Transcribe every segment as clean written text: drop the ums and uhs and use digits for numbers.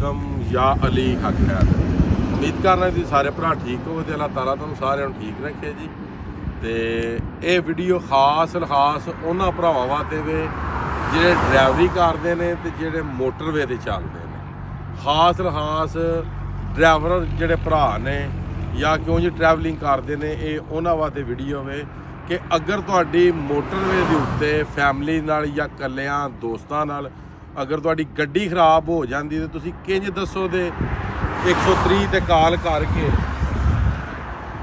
आजम या अली हक है। उम्मीद करना जी सारे भरा ठीक हो, अल्लाह ताला तुहानूं सारिਆਂ ਨੂੰ ठीक रखे जी। तो ये वीडियो खास उन्होंने भरावां वास्ते वे ਜਿਹੜੇ ਡਰਾਈਵਰੀ ਕਰਦੇ ਨੇ ਤੇ ਜਿਹੜੇ ਮੋਟਰਵੇ ਤੇ ਚੱਲਦੇ ਨੇ। ਖਾਸ ਡਰਾਈਵਰ ਜਿਹੜੇ ਭਰਾ ਨੇ ਜਾਂ ਕਿਉਂ ਜੀ ਟਰੈਵਲਿੰਗ ਕਰਦੇ ਨੇ, ਇਹ ਉਹਨਾਂ ਵਾਸਤੇ ਵੀਡੀਓ ਵੇ ਕਿ ਅਗਰ ਤੁਹਾਡੀ ਮੋਟਰਵੇ ਦੇ ਉੱਤੇ ਫੈਮਿਲੀ ਨਾਲ ਜਾਂ ਇਕੱਲਿਆਂ ਦੋਸਤਾਂ ਨਾਲ ਅਗਰ ਤੁਹਾਡੀ ਗੱਡੀ ਖਰਾਬ ਹੋ ਜਾਂਦੀ ਤੇ ਤੁਸੀਂ ਕਿੰਜ ਦੱਸੋ ਦੇ 130 ਤੇ ਕਾਲ ਕਰਕੇ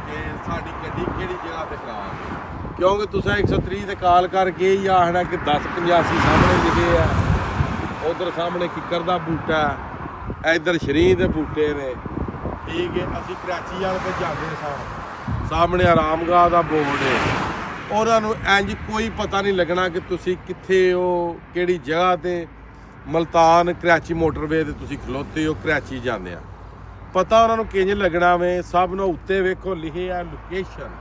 ਕਿ ਸਾਡੀ ਗੱਡੀ ਕਿਹੜੀ ਜਗ੍ਹਾ ਤੇ ਖਰਾਬ ਹੈ। क्योंकि तुसा 130 ते कॉल करके ही आखना कि 1085 सामने लिखे है, उधर सामने किकर दा बूटा है, इधर शरीर दे बूटे ने, ठीक है। असी कराची वाले पे जाते सामने आरामगाह दा बोर्ड है, उन्होंने इंज कोई पता नहीं लगना कि तुसी कित्थे हो, किहड़ी जगह ते। मुल्तान कराची मोटरवे ते तुसी खलोते हो, कराची जाते हैं, पता उन्होंने किंज लगना वे। सब ने उत्ते वेखो लिखे है लोकेशन,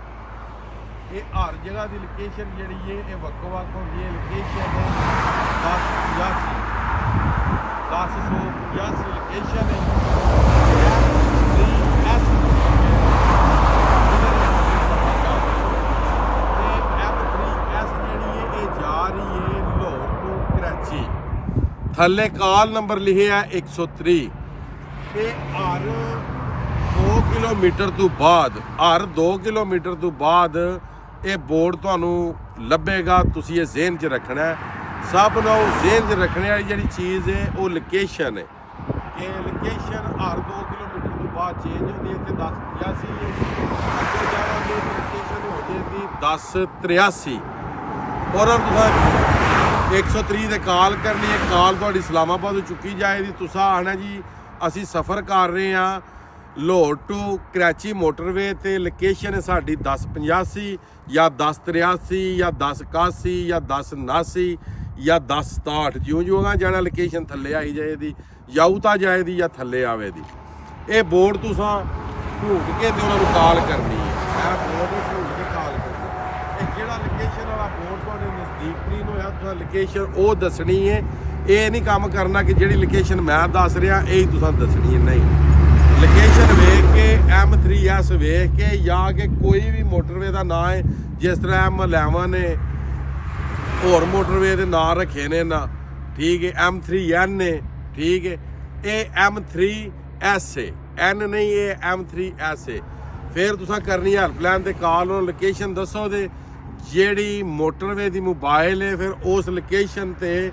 ये हर जगह की लोकेशन जी है ये वक् होंगी है। लोकेशन है 1085 लोकेशन है। M3S जी जा रही है लाहौर टू कराची, थले कॉल नंबर लिखे है 130। ये हर 2 किलोमीटर तो बाद, हर 2 किलोमीटर तो बाद ਇਹ ਬੋਰਡ ਤੁਹਾਨੂੰ ਲੱਭੇਗਾ। ਤੁਸੀਂ ਇਹ ਜ਼ਿਹਨ 'ਚ ਰੱਖਣਾ ਹੈ। ਸਭ ਨੂੰ ਜ਼ਿਹਨ 'ਚ ਰੱਖਣ ਵਾਲੀ ਜਿਹੜੀ ਚੀਜ਼ ਹੈ ਉਹ ਲੋਕੇਸ਼ਨ ਹੈ ਕਿ ਲੋਕੇਸ਼ਨ ਹਰ 2 ਕਿਲੋਮੀਟਰ ਤੋਂ ਬਾਅਦ ਚੇਂਜ ਹੁੰਦੀ ਹੈ। ਤੇ 1085 ਹੈ, ਅੱਗੇ ਜਾਵਾਂਗੇ ਲੋਕੇਸ਼ਨ ਹੋ ਜਾਏਗੀ 1083। ਔਰ ਤੁਸੀਂ 130 ਤੇ ਕਾਲ ਕਰਨੀ ਹੈ। ਕਾਲ ਤੁਹਾਡੀ ਇਸਲਾਮਾਬਾਦ ਤੋਂ ਚੁੱਕੀ ਜਾਏਗੀ। ਤੁਸੀਂ ਆਣਾ ਜੀ ਅਸੀਂ ਸਫ਼ਰ ਕਰ ਰਹੇ ਹਾਂ ਲਾਹੌਰ टू कराची मोटरवे ते लोकेशन है साड़ी 1085 या 1083 या 1081 या 1079 या 1067। ਜਿਉਂ ਜਿਉਂ ਜਾਣਾ ਲੋਕੇਸ਼ਨ ਥੱਲੇ ਆਈ ਜਾਏਗੀ, ਜਾਊ ਤਾਂ ਜਾਏਗੀ ਜਾਂ ਥੱਲੇ ਆਵੇਗੀ। ਇਹ ਬੋਰਡ ਤੁਸੀਂ ਢੂੰਡ ਕੇ ਤੇ ਉਹਨਾਂ ਨੂੰ ਕਾਲ ਕਰਨੀ ਹੈ। ਇਹ ਬੋਰਡ ਢੂੰਡ ਕੇ ਕਾਲ ਕਰਨੀ। ਇਹ ਜਿਹੜਾ ਲੋਕੇਸ਼ਨ ਵਾਲਾ ਬੋਰਡ ਤੁਹਾਡੇ ਨਜ਼ਦੀਕ ਤਰੀਨ ਹੋਇਆ ਤੁਸੀਂ ਲੋਕੇਸ਼ਨ ਉਹ ਦੱਸਣੀ ਹੈ। ਇਹ ਨਹੀਂ ਕੰਮ ਕਰਨਾ ਕਿ ਜਿਹੜੀ ਲੋਕੇਸ਼ਨ ਮੈਂ ਦੱਸ ਰਿਹਾ ਇਹ ਹੀ ਤੁਸੀਂ ਦੱਸਣੀ ਹੈ, ਨਹੀਂ। ਲੋਕੇਸ਼ਨ ਵੇਖ ਕੇ M3S ਵੇਖ ਕੇ ਜਾਂ ਕਿ ਕੋਈ ਵੀ ਮੋਟਰਵੇ ਦਾ ਨਾਂ ਹੈ, ਜਿਸ ਤਰ੍ਹਾਂ M11 ਨੇ, ਹੋਰ ਮੋਟਰਵੇ ਦੇ ਨਾਂ ਰੱਖੇ ਨੇ ਨਾ, ਠੀਕ ਹੈ। M3N ਨੇ, ਠੀਕ ਹੈ। ਇਹ M3S ਹੈ, N ਨਹੀਂ, ਇਹ M3S ਹੈ। ਫਿਰ ਤੁਸੀਂ ਕਰਨੀ ਹੈਲਪਲਾਈਨ ਤੇ ਕਾਲ, ਉਹ ਲੋਕੇਸ਼ਨ ਦੱਸੋ ਦੇ ਜਿਹੜੀ ਮੋਟਰਵੇ ਦੀ ਮੋਬਾਈਲ ਹੈ, ਫਿਰ ਉਸ ਲੋਕੇਸ਼ਨ ਤੇ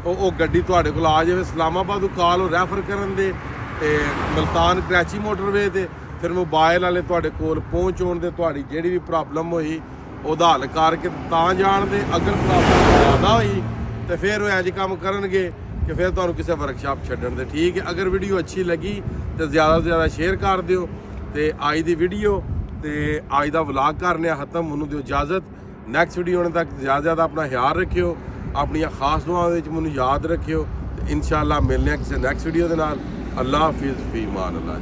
ਉਹ ਗੱਡੀ ਤੁਹਾਡੇ ਕੋਲ ਆ ਜਾਵੇ। ਇਸਲਾਮਾਬਾਦ ਤੋਂ ਕਾਲ ਉਹ ਰੈਫਰ ਕਰਨ ਦੇ ਤੇ ਮੁਲਤਾਨ कराची मोटरवे ਤੇ ਫਿਰ ਮੋਬਾਈਲ ਵਾਲੇ ਤੁਹਾਡੇ ਕੋਲ ਪਹੁੰਚਾਉਣ ਦੇ ਤੁਹਾਡੀ ਜਿਹੜੀ ਵੀ ਪ੍ਰੋਬਲਮ ਹੋਈ ਉਹਦਾ ਹੱਲ ਕਰਕੇ ਤਾਂ ਜਾਣਦੇ। ਅਗਰ ਪ੍ਰੋਬਲਮ ਜ਼ਿਆਦਾ ਹੋਈ ਤੇ ਫਿਰ ਉਹ ਇੰਜ ਕੰਮ ਕਰਨਗੇ ਕਿ ਫਿਰ ਤੁਹਾਨੂੰ ਕਿਸੇ ਵਰਕਸ਼ਾਪ ਛੱਡਣ ਦੇ, ਠੀਕ ਹੈ। ਅਗਰ ਵੀਡੀਓ ਅੱਛੀ ਲੱਗੀ ਤੇ ਜ਼ਿਆਦਾ ਤੋਂ ਜ਼ਿਆਦਾ ਸ਼ੇਅਰ ਕਰ ਦਿਓ। ਤੇ ਅੱਜ ਦੀ ਵੀਡੀਓ ਤੇ ਅੱਜ ਦਾ ਵਲੌਗ ਕਰਨੇ ਆ ਖਤਮ। ਮੈਨੂੰ ਦਿਓ ਇਜਾਜ਼ਤ। ਨੈਕਸਟ ਵੀਡੀਓ ਆਉਣ ਤੱਕ ਜ਼ਿਆਦਾ ਆਪਣਾ ਖਿਆਲ ਰੱਖਿਓ, ਆਪਣੀਆਂ ਖਾਸ ਦੁਆਵਾਂ ਵਿੱਚ ਮੈਨੂੰ ਯਾਦ ਰੱਖਿਓ। ਤੇ ਇਨਸ਼ਾਅੱਲਾ ਮਿਲਨੇ ਆ ਕਿਸੇ ਨੈਕਸਟ ਵੀਡੀਓ ਦੇ ਨਾਲ। अल्लाह हाफिज़, फी मान अल्लाह।